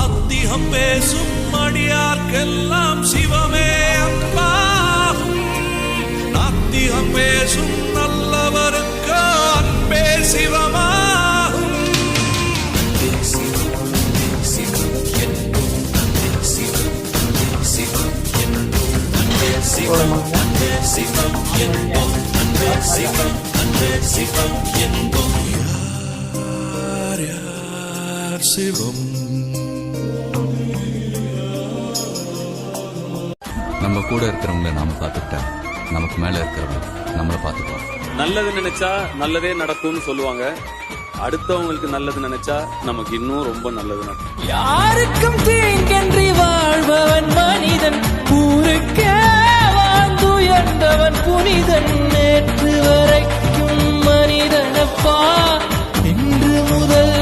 ஆத்திகம் பேசும் அடியார்க்கெல்லாம் சிவமே அன்பாகும். நாத்திகம் பேசும் நல்லவருக்கு அன்பே சிவமாகும். யார் யார் சிவம்? நம்ம கூட இருக்கிறவங்களை நாம பார்த்துக்கிட்டா நமக்கு மேல இருக்கிறவங்க நம்மளை பார்த்துக்கலாம். நல்லது நினைச்சா நல்லதே நடக்கும்னு சொல்லுவாங்க. அடுத்தவங்களுக்கு நல்லது நினைச்சா நமக்கு இன்னும் ரொம்ப நல்லது நடக்கும். யாருக்கும் தீங்கன்றி வாழ்பவன் மனிதன், ஊருக்கே வாழ்ந்துயர்ந்தவன் புனிதன். நேற்று வரைக்கும் மனிதனப்பா, இன்று முதல்